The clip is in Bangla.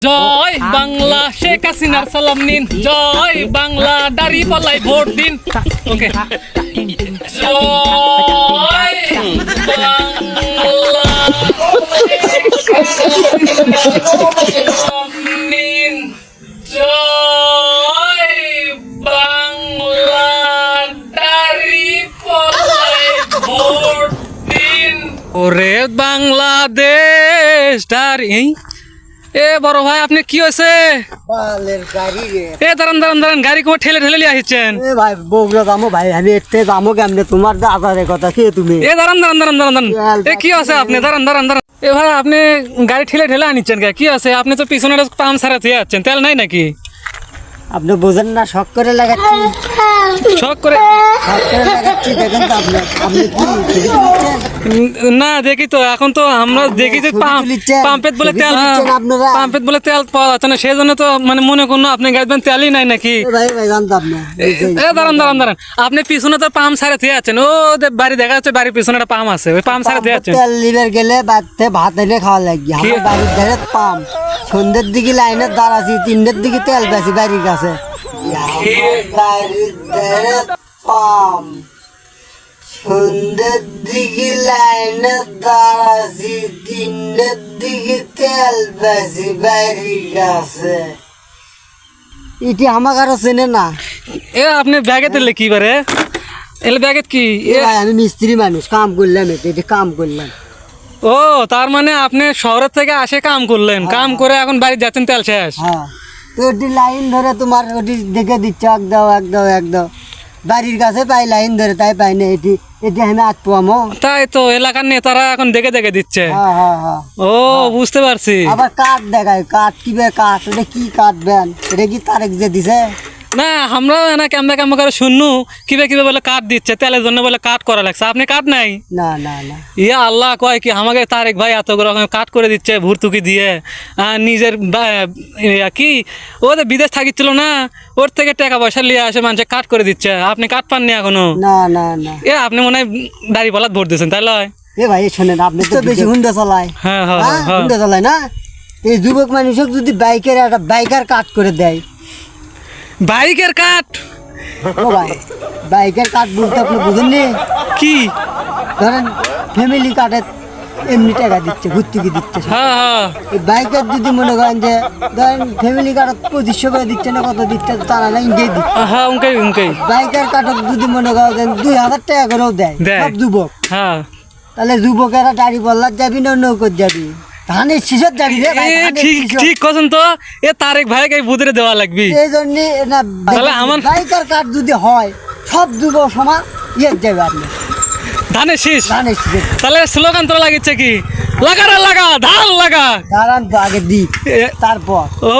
জয় বাংলা, শেখ হাসিনার সালাম নিন। জয় বাংলা, দাড়ি পাল্লাই ভোট দিন। ওকে, জয় বাংলা, সালাম নিন। জয় বাংলা, দাড়ি পাল্লাই ভোট দিন। ওরে বাংলাদেশ দাঁড়ি। এ বড় ভাই, আপনি কি হয়েছে? এ দাঁড়ান দাঁড়ান দাঁড়ান, গাড়ি কোমর ঠেলে ঠেলে নিয়ে আসছেন। ভাই বগুড়া যাবো ভাই, আমি এতে যাবো কেমনে? তোমার দাদারের কথা কে তুমি? এ দাঁড়ান দাঁড়ান দাঁড়ান দাঁড়ান দাঁড়ান, এ কি আছে? আপনি দাঁড়ান দাঁড়ান দাঁড়ান। এ ভাই, আপনি গাড়ি ঠেলে ঠেলে আনিচ্ছেন কে? কি আছে? আপনি তো পিছনে পাম্প ছাড়া দিয়ে যাচ্ছেন, তেল নাই নাকি? আপনি বোঝেন না, শখ করে লাগাচ্ছি। শখ করে লাগাচ্ছি, দেখেন তো আপনি। আপনি কি ছবি তুলছেন? না দেখি তো, এখন তো আমরা দেখি যে পাম্পেট বলে তেল, পাম্পেট বলে তেল পাওয়া যাচ্ছে না, সেই জন্য তো মানে মনে করুন আপনি গাড়ি তেলই নাই নাকি? ভাই ভাই জানতাম না। এ দাঁড়ান দাঁড়ান দাঁড়ান, আপনি পিছনে তো পাম্প ছাড়া দিয়ে যাচ্ছেন। ও বাড়ি দেখা যাচ্ছে, বাড়ির পিছনে একটা পাম্প আছে, ওই পাম্প ছাড়া দিয়ে যাচ্ছেন। তেল লিবার গেলে বাড়তে ভাত এনে খাওয়া লাগবে। আমার বাড়ির ধারে পাম্প, সন্ধ্যের দিকে লাইনে দাঁড়াচ্ছি, 3টার দিকে তেল বেশি বাড়ির কাছে। বাড়ির ধারে পাম্প, সন্ধ্যের দিকে লাইনে দাঁড়াচ্ছি, 3টার দিকে তেল বেশি বাড়ির কাছে। এটি আমার কারো চেনে না। এ আপনি ব্যাগে তেলে কি বারে? এলে ব্যাগে কি? আমি মিস্ত্রি মানুষ, কাম করলাম, এটি কাম করলাম। ও, তার মানে আপনি শহরের থেকে আসে কাম করলেন, কাম করে এখন বাড়ি যাচ্ছেন, তেল শেষ। হ্যাঁ, তো ওটি লাইন ধরে তোমার ওটি দেখে দিচ্ছে, এক দাও এক দাও এক দাও। বাড়ির কাছে পাই লাইন ধরে, তাই পাই না। এটি এটি আমি আট পামো। তাই তো, এলাকার নেতারা এখন দেখে দেখে দিচ্ছে। হ্যাঁ হ্যাঁ হ্যাঁ। ও, বুঝতে পারছি। আবার কাঠ দেখায়, কাঠ কি বে কাঠ? এটা কি কাঠ বেন? এটা কি তারেক যে দিছে? না, আমরা না কেমন কেমন করে শুননু কিবে কিবে বলে কাঠ দিচ্ছে, তেলের জন্য বলে কাঠ করা লাগছে। আপনি কাঠ নাই? না না না। ইয়া আল্লাহ, কয় কি আমাকে তারেক ভাই এত রকম কাঠ করে দিচ্ছে ভর্তুকি দিয়ে, নিজের কি ও তো বিদেশ থাকিছিল না, ওর থেকে টাকা পয়সা নিয়ে আসে মানুষের কাঠ করে দিচ্ছে। আপনি কাঠ পাননি এখনো? না না না। এ আপনি মনে হয় দাড়ি পালাত ভোট দিচ্ছেন, তাই লয়? এ ভাই শোনেন, আপনি তো বেশি হুন্ডা চালায়। হ্যাঁ হ্যাঁ হ্যাঁ। হুন্ডা চালায় না? এই যুবক মানুষক যদি বাইকের একটা বাইকার কাঠ করে দেয়। বাইকের কাঠ? ও ভাই, বাইকের কাঠ বলতে আপনি বুঝেননি? কি? ধরেন ফ্যামিলি কাঠে এমনি টাকা দিচ্ছে, ভর্তুকি দিচ্ছে। হ্যাঁ হ্যাঁ। এই বাইকের যদি মনে করেন যে ধরেন ফ্যামিলি কাঠত 2500 করে দিচ্ছে না, কত দিচ্ছে তারা না, ইন্ডিয়ায় দিচ্ছে। হ্যাঁ, উনকাই উনকাই। বাইকের কাঠত যদি মনে করেন 2000 টাকা করেও দেয় সব যুবক, হ্যাঁ, তাহলে যুবকেরা গাড়ি বললার যাবি না নৌকর যাবি? ধানের শীষের যাবি রে ভাই, ঠিক ঠিক কথা তো। এ তারেক ভাইকে বুঝে দেওয়া লাগবে। এই জন্য না, তাহলে আমার বাইকের কাঠ যদি হয় সব যুবক সমান ইয়ে যাবে আপনি ধানের শীষ। ধানের শীষের। তাহলে স্লোগান তো লাগিচ্ছে কি, লাগা রে লাগা, ধান লাগা। দাঁড়ান তো আগে দিক, তারপর। ও